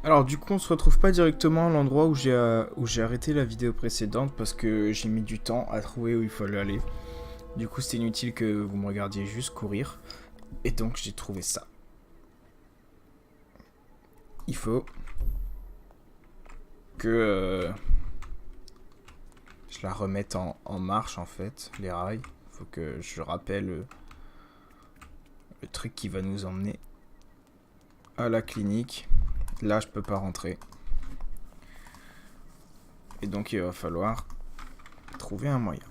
Alors du coup on se retrouve pas directement à l'endroit où j'ai arrêté la vidéo précédente parce que j'ai mis du temps à trouver où il fallait aller. Du coup c'était inutile que vous me regardiez juste courir. Et donc j'ai trouvé ça. Il faut que je la remette en marche en fait, les rails. Il faut que je rappelle le truc qui va nous emmener à la clinique. Là je peux pas rentrer. Et donc il va falloir trouver un moyen.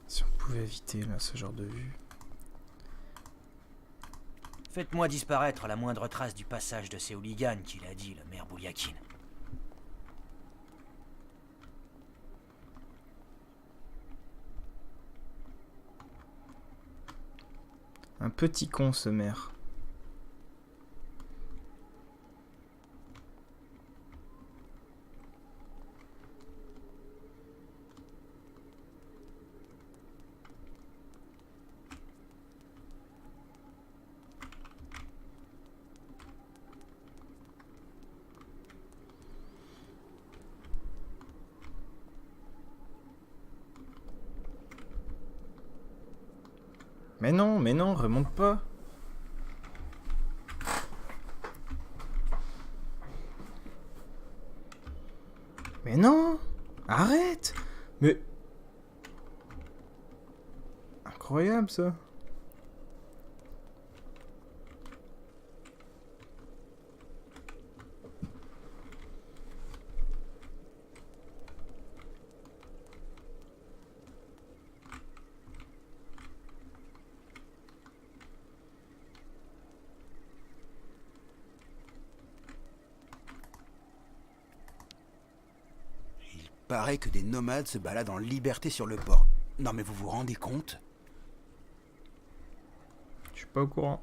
Si on pouvait éviter là ce genre de vue. Faites-moi disparaître la moindre trace du passage de ces hooligans, qu'il a dit, le maire Bouliakin. Un petit con ce maire. Mais non, remonte pas. Mais non, arrête. Mais incroyable ça. Il paraît que des nomades se baladent en liberté sur le port. Non mais vous vous rendez compte? Je suis pas au courant.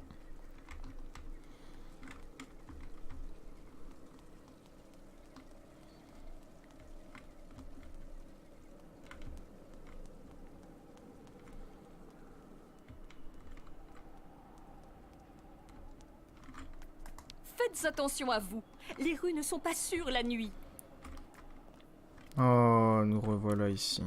Faites attention à vous. Les rues ne sont pas sûres la nuit. Oh, nous revoilà ici.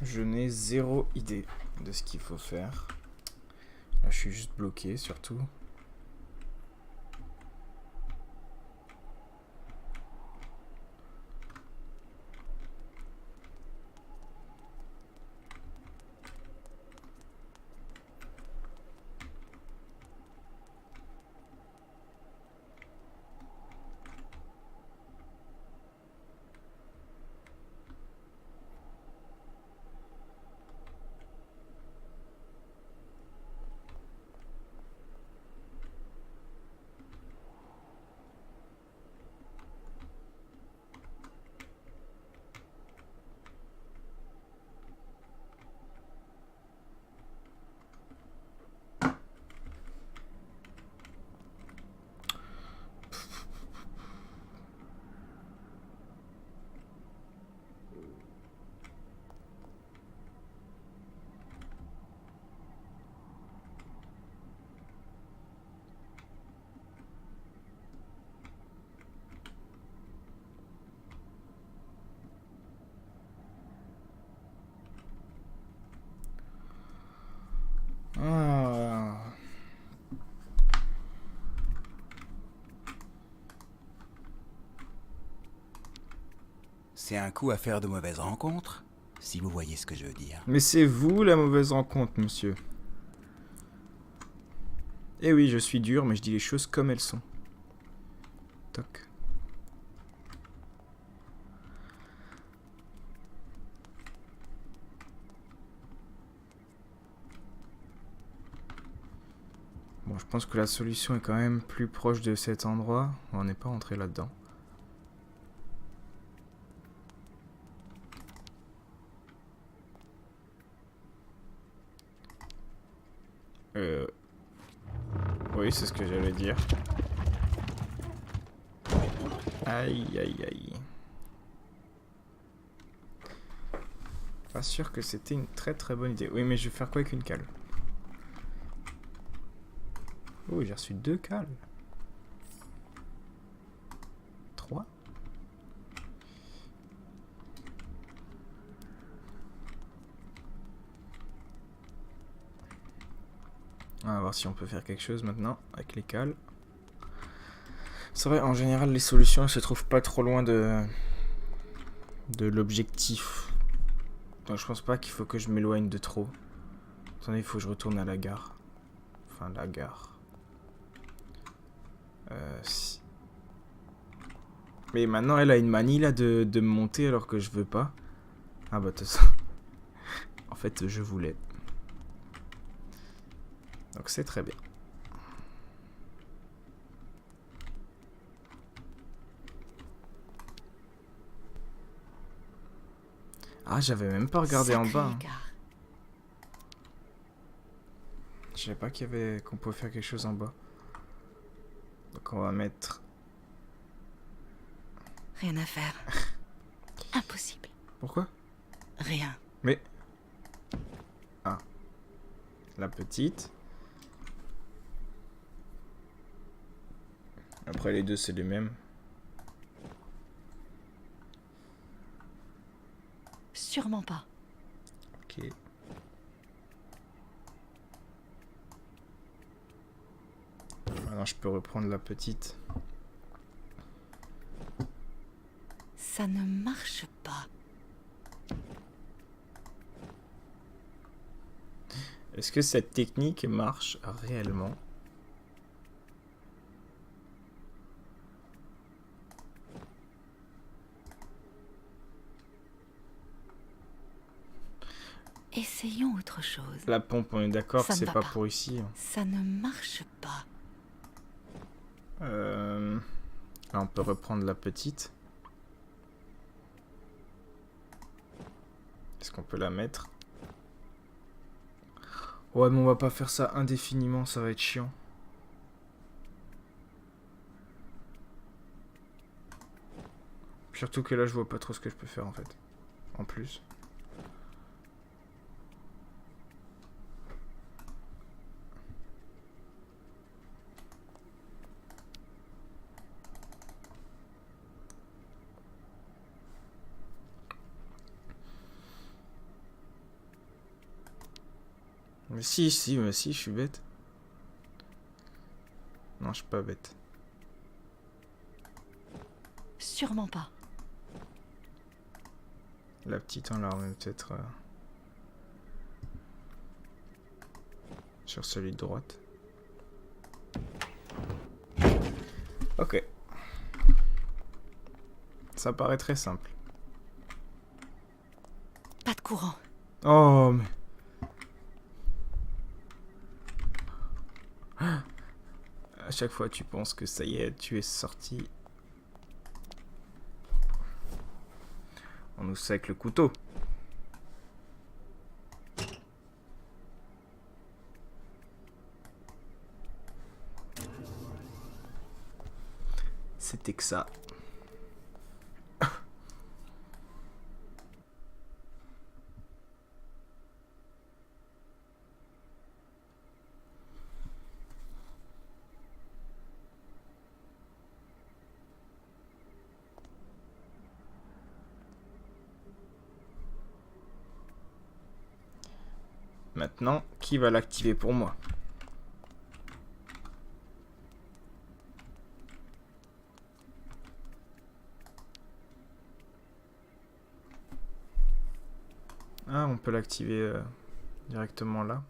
Je n'ai zéro idée de ce qu'il faut faire. Là, je suis juste bloqué, surtout. C'est un coup à faire de mauvaises rencontres, si vous voyez ce que je veux dire. Mais c'est vous la mauvaise rencontre, monsieur. Eh oui, je suis dur, mais je dis les choses comme elles sont. Toc. Bon, je pense que la solution est quand même plus proche de cet endroit. On n'est pas entré là-dedans. Oui, c'est ce que j'allais dire. Aïe, aïe, aïe. Pas sûr que c'était une très très bonne idée. Oui, mais je vais faire quoi avec une cale? Oh, j'ai reçu 2 cales. 3. On va voir si on peut faire quelque chose maintenant avec les cales. C'est vrai, en général, les solutions elles se trouvent pas trop loin de l'objectif. Donc je pense pas qu'il faut que je m'éloigne de trop. Attendez, il faut que je retourne à la gare. Enfin, la gare. Si. Mais maintenant, elle a une manie là de me monter alors que je veux pas. Ah bah, tout ça. En fait, je voulais. Donc c'est très bien. Ah, j'avais même pas regardé en bas. Hein. Je savais pas qu'on pouvait faire quelque chose en bas. Donc on va mettre... Rien à faire. Impossible. Pourquoi? Rien. Mais... Ah. La petite. Après les deux c'est les mêmes. Sûrement pas. Ok. Maintenant je peux reprendre la petite. Ça ne marche pas. Est-ce que cette technique marche réellement? Essayons autre chose. La pompe, on est d'accord, Ça ne c'est va pas pas. pour ici. Ça ne marche pas. Là, on peut reprendre la petite. Est-ce qu'on peut la mettre? Ouais, mais on va pas faire ça indéfiniment, ça va être chiant. Surtout que là, je vois pas trop ce que je peux faire en fait. En plus. Mais si, je suis bête. Non, je suis pas bête. Sûrement pas. La petite, on la remet peut-être sur celui de droite. Ok. Ça paraît très simple. Pas de courant. Oh, mais... À chaque fois, tu penses que ça y est, tu es sorti. On nous sait avec le couteau. C'était que ça. Maintenant, qui va l'activer pour moi? Ah, on peut l'activer directement là.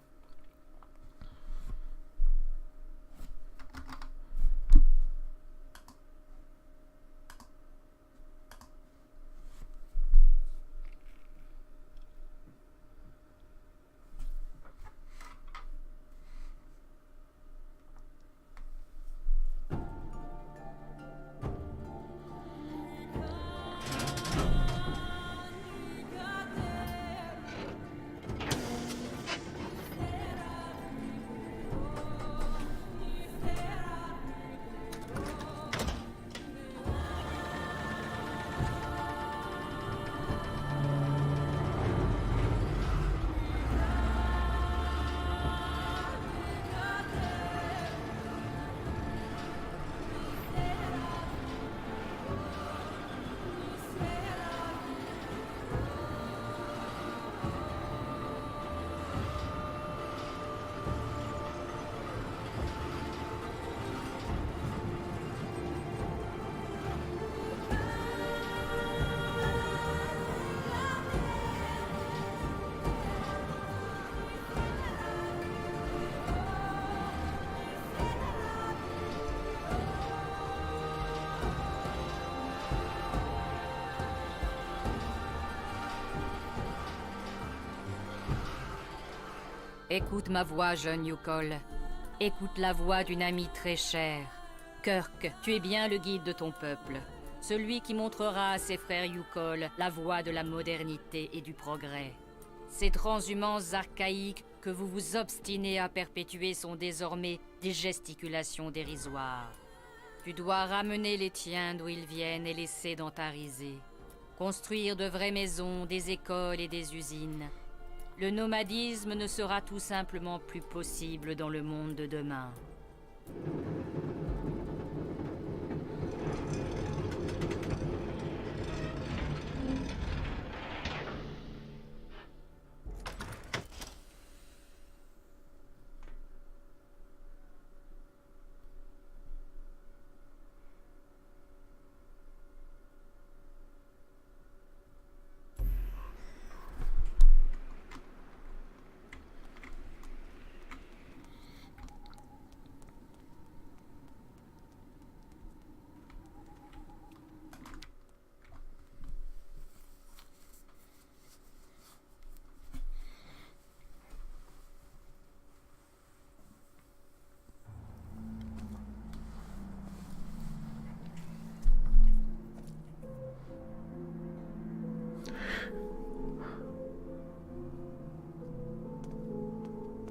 Écoute ma voix, jeune Yukol. Écoute la voix d'une amie très chère. Kirk, tu es bien le guide de ton peuple. Celui qui montrera à ses frères Yukol la voie de la modernité et du progrès. Ces transhumances archaïques que vous vous obstinez à perpétuer sont désormais des gesticulations dérisoires. Tu dois ramener les tiens d'où ils viennent et les sédentariser. Construire de vraies maisons, des écoles et des usines. Le nomadisme ne sera tout simplement plus possible dans le monde de demain.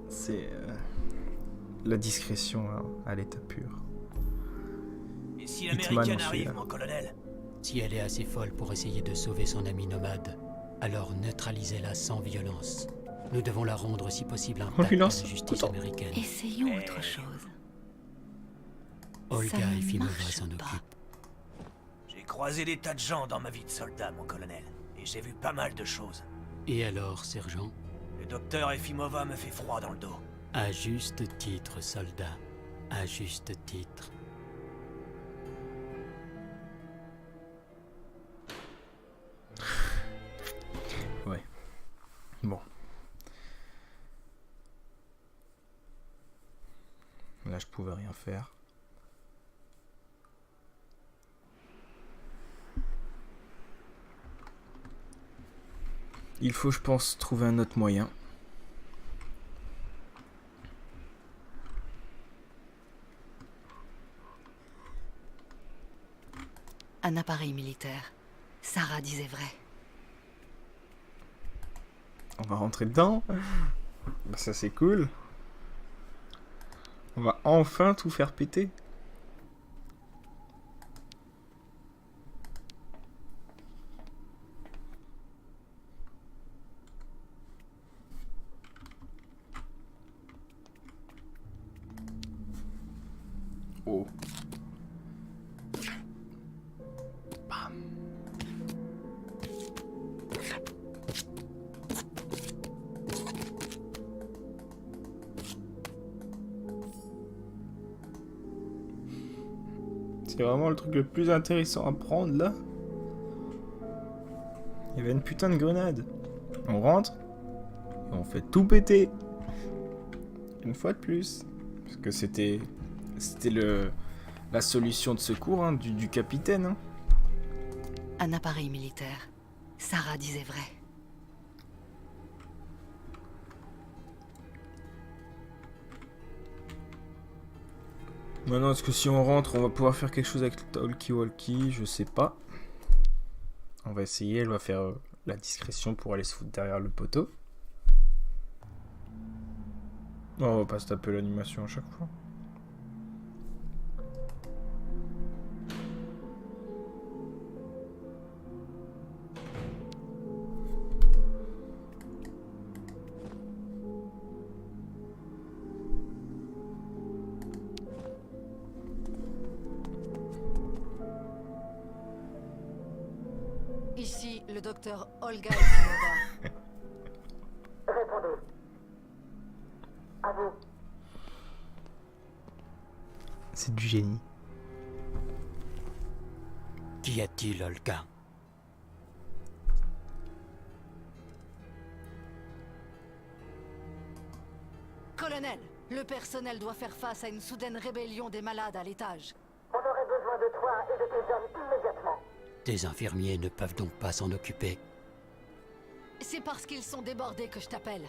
C'est la discrétion à l'état pur. Et si Hitman l'américaine aussi, arrive, là. mon colonel? Si elle est assez folle pour essayer de sauver son ami nomade, alors neutralisez-la sans violence. Nous devons la rendre si possible On intacte lui à lance la un justice couteau. américaine. Essayons autre chose. Ça Olga ne Efimova marche s'en pas. occupe. J'ai croisé des tas de gens dans ma vie de soldat, mon colonel. Et j'ai vu pas mal de choses. Et alors, sergent? Le docteur Efimova me fait froid dans le dos. À juste titre, soldat. À juste titre. Ouais. Bon. Là, je pouvais rien faire. Il faut, je pense, trouver un autre moyen. Un appareil militaire. Sarah disait vrai. On va rentrer dedans. Bah, ça, c'est cool. On va enfin tout faire péter. Oh. Bam. C'est vraiment le truc le plus intéressant à prendre là. Il y avait une putain de grenade. On rentre et on fait tout péter. Une fois de plus. Parce que c'était la solution de secours hein, du capitaine. Hein. Un appareil militaire. Sarah disait vrai. Maintenant, est-ce que si on rentre, on va pouvoir faire quelque chose avec le talkie-walkie? Je sais pas. On va essayer, elle va faire la discrétion pour aller se foutre derrière le poteau. Non, on va pas se taper l'animation à chaque fois. Ici, le docteur Olga Efimova. Répondez. À vous. C'est du génie. Qu'y a-t-il, Olga? Colonel, le personnel doit faire face à une soudaine rébellion des malades à l'étage. On aurait besoin de toi et de tes hommes immédiatement. Des infirmiers ne peuvent donc pas s'en occuper. C'est parce qu'ils sont débordés que je t'appelle.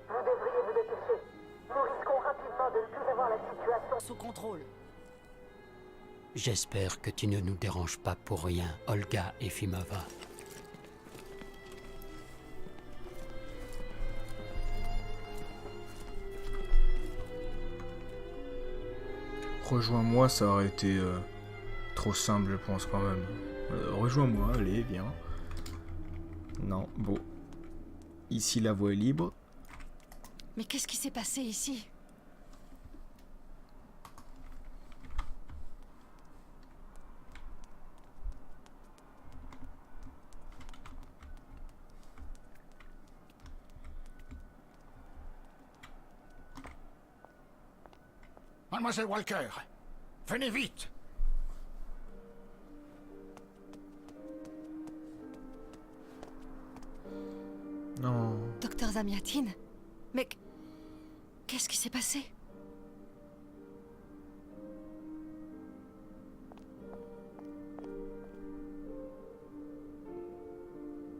Vous devriez vous dépêcher. Nous risquons rapidement de ne plus avoir la situation Sous contrôle. J'espère que tu ne nous déranges pas pour rien, Olga Efimova. Rejoins-moi, ça aurait été trop simple, je pense quand même. Rejoins-moi, allez, viens. Non, bon. Ici, la voie est libre. Mais qu'est-ce qui s'est passé ici? Mademoiselle Walker, venez vite! Non. Docteur Zamiatine? Mais qu'est-ce qui s'est passé?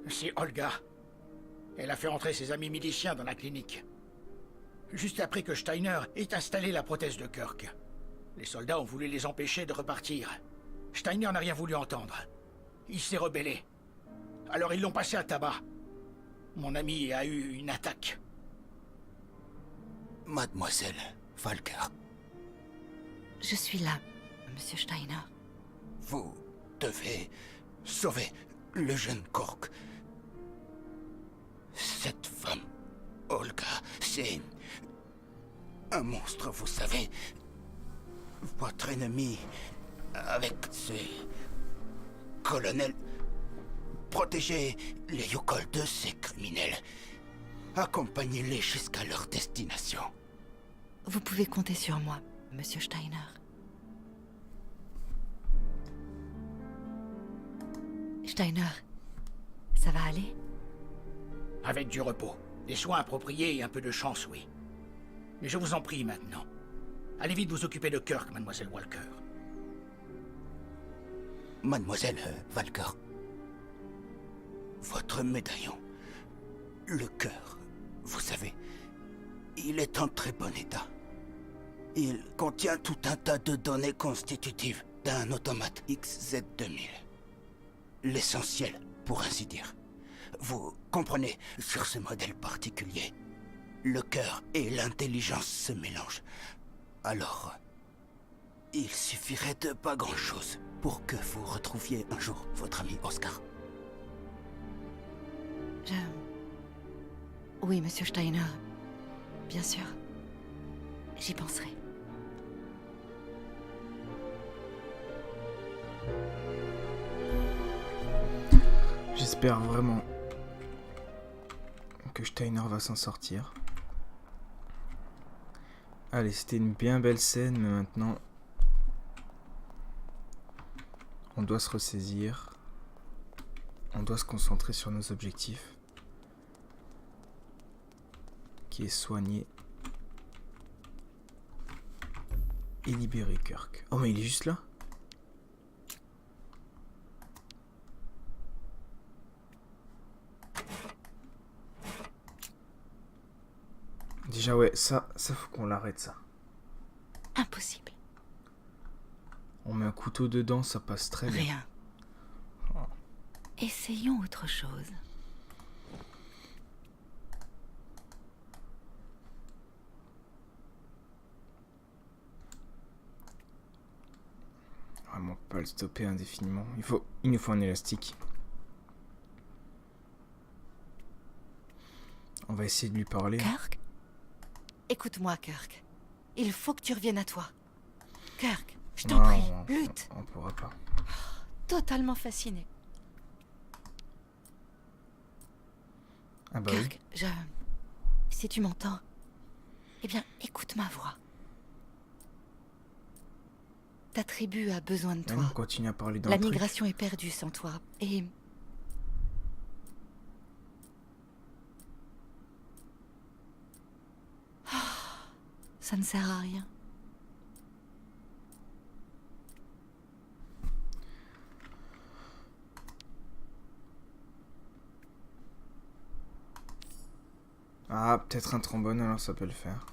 C'est Olga. Elle a fait entrer ses amis miliciens dans la clinique. Juste après que Steiner ait installé la prothèse de Kirk. Les soldats ont voulu les empêcher de repartir. Steiner n'a rien voulu entendre. Il s'est rebellé. Alors ils l'ont passé à tabac. Mon ami a eu une attaque. Mademoiselle Walker, Je suis là, Monsieur Steiner. vous devez sauver le jeune Cork. Cette femme, Olga, c'est un monstre, vous savez. Votre ennemi, avec ses colonels, protégez les Yukol de ces criminels. Accompagnez-les jusqu'à leur destination. Vous pouvez compter sur moi, Monsieur Steiner. Steiner, ça va aller? Avec du repos, des soins appropriés et un peu de chance, oui. Mais je vous en prie maintenant. Allez vite vous occuper de Kirk, mademoiselle Walker. Mademoiselle Walker, votre médaillon, le cœur, vous savez, il est en très bon état. Il contient tout un tas de données constitutives d'un automate XZ2000. L'essentiel, pour ainsi dire. Vous comprenez, sur ce modèle particulier, le cœur et l'intelligence se mélangent. Alors, il suffirait de pas grand-chose pour que vous retrouviez un jour votre ami Oscar. Oui, Monsieur Steiner. Bien sûr. J'y penserai. J'espère vraiment que Steiner va s'en sortir. Allez, c'était une bien belle scène, mais maintenant on doit se ressaisir. On doit se concentrer sur nos objectifs. qui est soigné. Et libérer Kirk. Oh mais il est juste là. Déjà ouais, ça faut qu'on l'arrête ça. Impossible. On met un couteau dedans, ça passe très bien. Rien. Essayons autre chose. Vraiment pas le stopper indéfiniment. Il nous faut un élastique. On va essayer de lui parler. Kirk? Écoute-moi, Kirk. Il faut que tu reviennes à toi. Kirk, je t'en prie, lutte. On pourra pas. Totalement fasciné. Ah bah Kirk, si tu m'entends, eh bien, écoute ma voix. Ta tribu a besoin de oui. toi. On continue à parler dans La le truc. migration est perdue sans toi. Et... ça ne sert à rien. Ah, peut-être un trombone, alors ça peut le faire.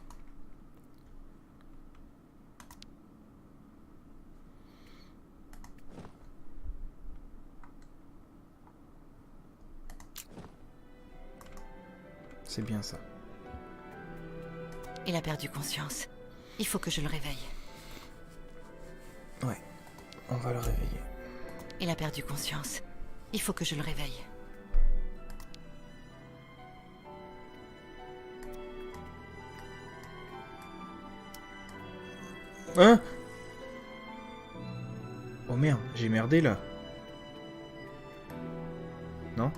C'est bien ça. Il a perdu conscience. Il faut que je le réveille. Ouais, on va le réveiller. Il a perdu conscience. Il faut que je le réveille. Hein? Oh merde, j'ai merdé là. Non?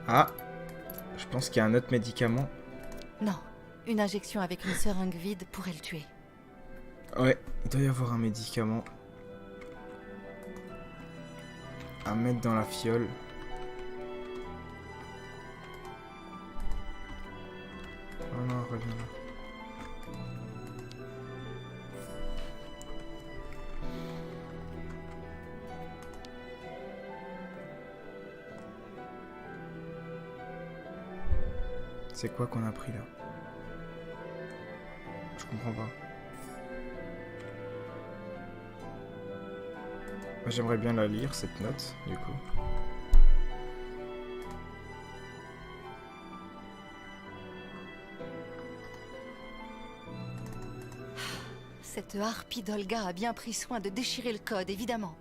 Ah, je pense qu'il y a un autre médicament. Non, une injection avec une seringue vide pourrait le tuer. Ouais, il doit y avoir un médicament à mettre dans la fiole. Oh non, reviens là. C'est quoi qu'on a pris là? Je comprends pas. J'aimerais bien la lire, cette note, du coup. Cette harpie d'Olga a bien pris soin de déchirer le code, évidemment.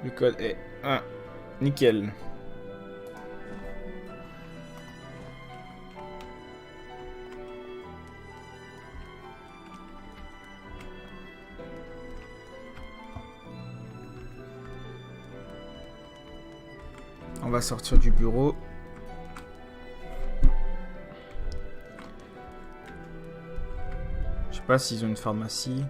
Le code est 1. Nickel. On va sortir du bureau. Je sais pas s'ils ont une pharmacie.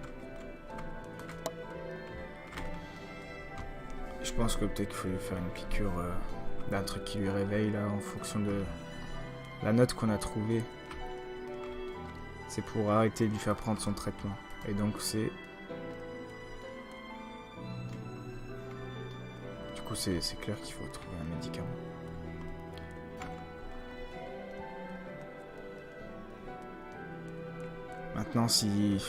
Je pense que peut-être qu'il faut lui faire une piqûre d'un truc qui lui réveille là en fonction de la note qu'on a trouvée. C'est pour arrêter de lui faire prendre son traitement. Et donc c'est... Du coup c'est clair qu'il faut trouver un médicament. Maintenant si...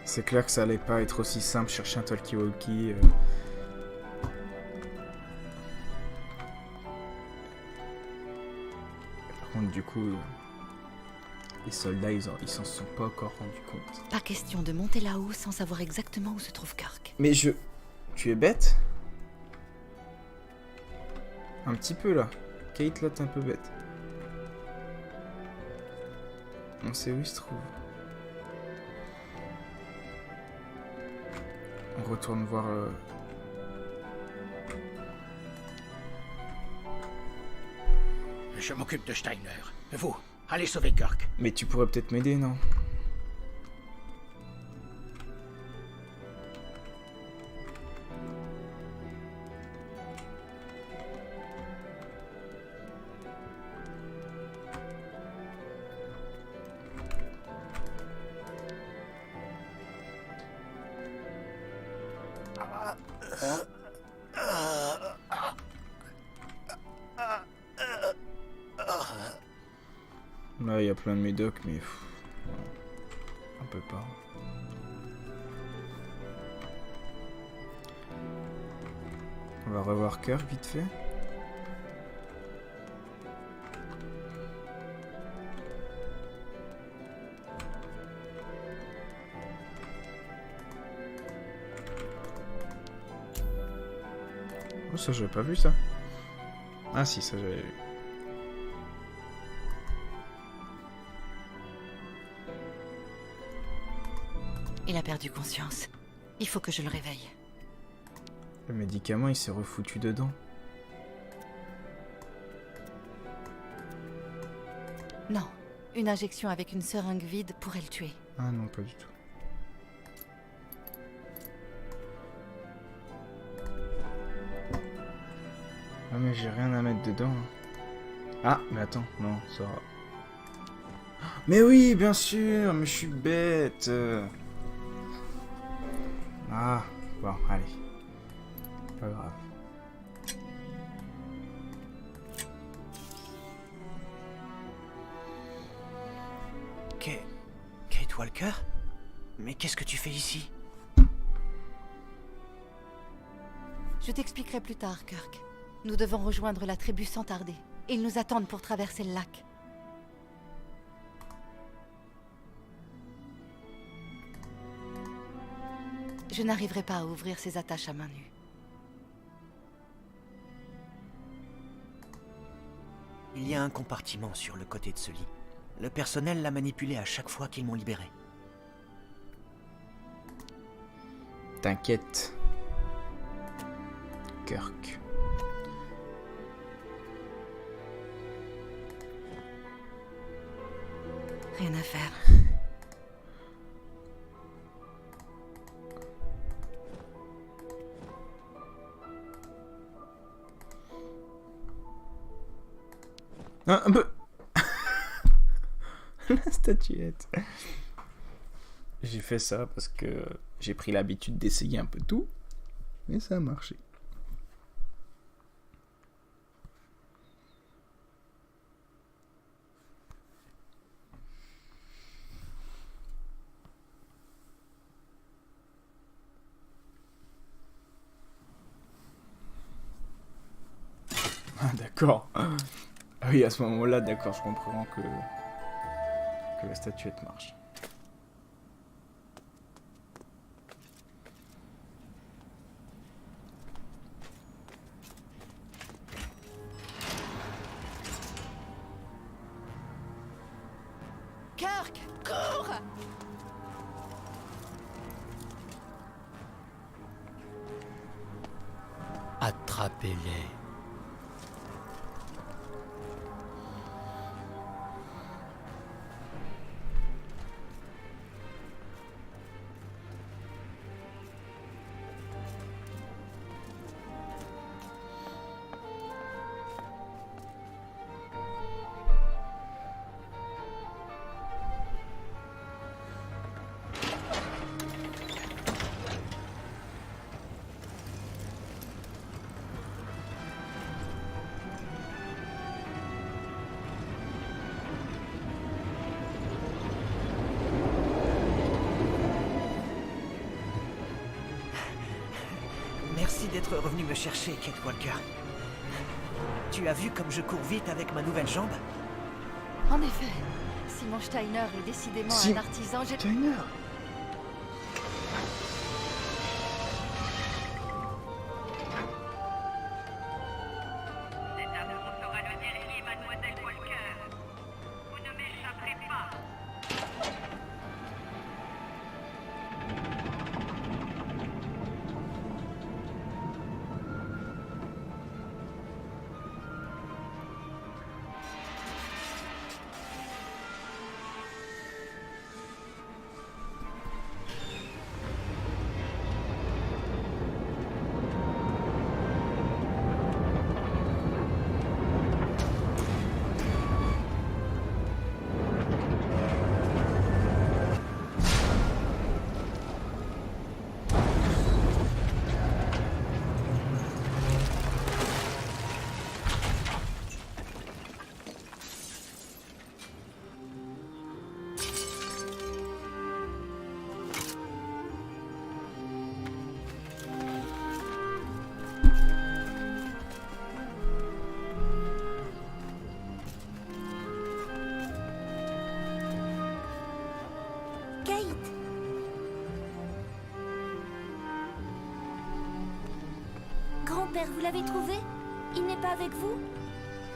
C'est clair que ça allait pas être aussi simple chercher un talkie-walkie. Par contre, du coup, les soldats, ils s'en sont pas encore rendus compte. Pas question de monter là-haut sans savoir exactement où se trouve Kirk. Mais tu es bête? Un petit peu là. Kate, là, t'es un peu bête. On sait où il se trouve. On retourne voir... Je m'occupe de Steiner. Vous, allez sauver Kirk. Mais tu pourrais peut-être m'aider, non? Là, il y a plein de médocs, mais on peut pas. On va revoir Kirk vite fait. Oh, ça j'avais pas vu ça. Ah si, ça j'avais vu. Il a perdu conscience. Il faut que je le réveille. Le médicament, il s'est refoutu dedans. Non. Une injection avec une seringue vide pourrait le tuer. Ah non, pas du tout. Ah mais j'ai rien à mettre dedans. Ah, mais attends, non, ça va. Mais oui, bien sûr, mais je suis bête. Ah, bon, allez. Pas grave. Kate Walker? Mais qu'est-ce que tu fais ici? Je t'expliquerai plus tard, Kirk. Nous devons rejoindre la tribu sans tarder. Ils nous attendent pour traverser le lac. Je n'arriverai pas à ouvrir ces attaches à main nue. Il y a un compartiment sur le côté de ce lit. Le personnel l'a manipulé à chaque fois qu'ils m'ont libéré. T'inquiète. Kirk. Rien à faire. Ah, un peu. La statuette. J'ai fait ça parce que j'ai pris l'habitude d'essayer un peu tout. Et ça a marché. Ah d'accord. Ah oui, à ce moment-là, d'accord, je comprends que la statuette marche. Kirk, cours! Attrapez-les. Merci d'être revenu me chercher, Kate Walker. Tu as vu comme je cours vite avec ma nouvelle jambe? En effet, Simon Steiner est décidément un artisan. Steiner. C'est à vous qu'on saura le dernier, mademoiselle Walker. Vous ne m'échapperez pas. Grand-père, vous l'avez trouvé? Il n'est pas avec vous?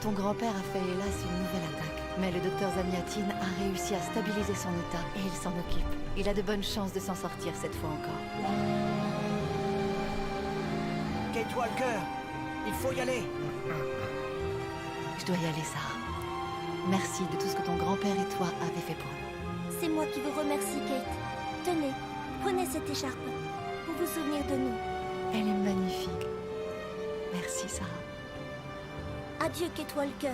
Ton grand-père a fait hélas une nouvelle attaque. Mais le docteur Zamiatin a réussi à stabiliser son état et il s'en occupe. Il a de bonnes chances de s'en sortir cette fois encore. Kate Walker, il faut y aller. Je dois y aller, Sarah. Merci de tout ce que ton grand-père et toi avez fait pour nous. C'est moi qui vous remercie, Kate. Tenez, prenez cette écharpe pour vous souvenir de nous. Elle est magnifique. Merci, Sarah. Adieu, Kate Walker.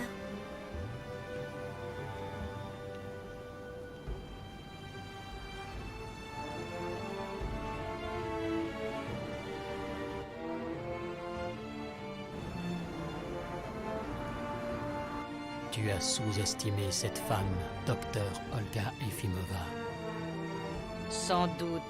Tu as sous-estimé cette femme, docteur Olga Efimova. Sans doute.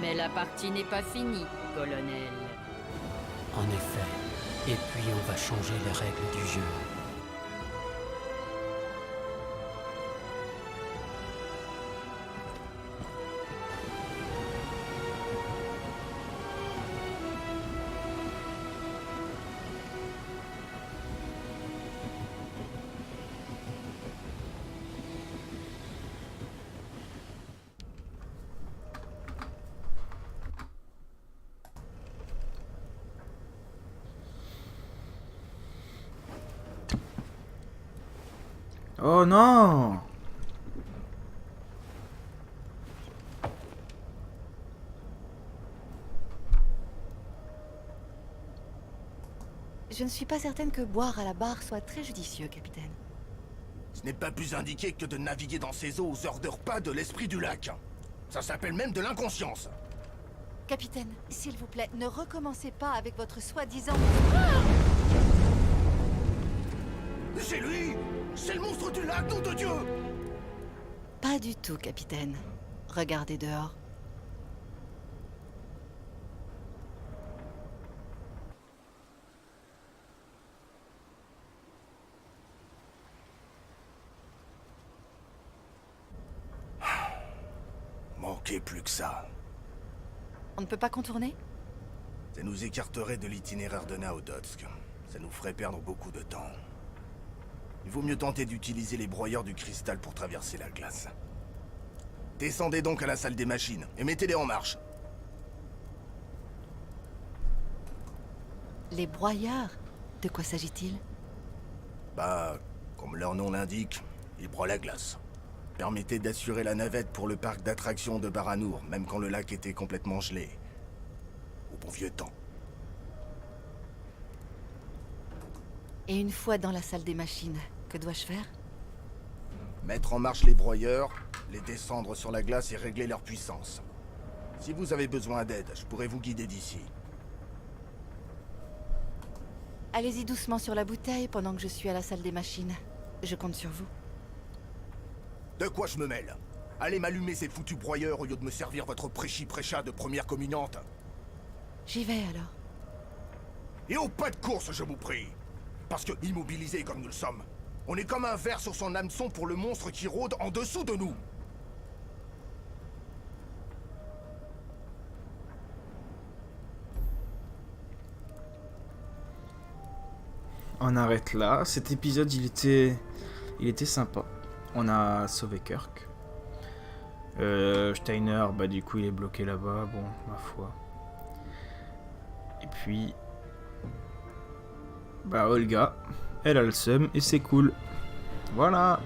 Mais la partie n'est pas finie, colonel. En effet. Et puis on va changer les règles du jeu. Oh non! Je ne suis pas certaine que boire à la barre soit très judicieux, capitaine. Ce n'est pas plus indiqué que de naviguer dans ces eaux aux heures de repas de l'esprit du lac. Ça s'appelle même de l'inconscience. Capitaine, s'il vous plaît, ne recommencez pas avec votre soi-disant... C'est lui! C'est le monstre du lac, nom de Dieu! Pas du tout, capitaine. Regardez dehors. Manquez plus que ça. On ne peut pas contourner? Ça nous écarterait de l'itinéraire de Naodotsk. Ça nous ferait perdre beaucoup de temps. Il vaut mieux tenter d'utiliser les broyeurs du cristal pour traverser la glace. Descendez donc à la salle des machines et mettez-les en marche. Les broyeurs? De quoi s'agit-il? Bah, comme leur nom l'indique, ils broient la glace. Permettez d'assurer la navette pour le parc d'attractions de Baranour, même quand le lac était complètement gelé. Au bon vieux temps. Et une fois dans la salle des machines, que dois-je faire? Mettre en marche les broyeurs, les descendre sur la glace et régler leur puissance. Si vous avez besoin d'aide, je pourrais vous guider d'ici. Allez-y doucement sur la bouteille pendant que je suis à la salle des machines. Je compte sur vous. De quoi je me mêle? Allez m'allumer ces foutus broyeurs au lieu de me servir votre prêchi-prêcha de première communante. J'y vais alors. Et au pas de course, je vous prie. Parce que, immobilisés comme nous le sommes, on est comme un ver sur son hameçon pour le monstre qui rôde en dessous de nous. On arrête là. Cet épisode, il était sympa. On a sauvé Kirk. Steiner, bah du coup, il est bloqué là-bas. Bon, ma foi. Et puis, bah Olga, elle a le seum et c'est cool. Voilà.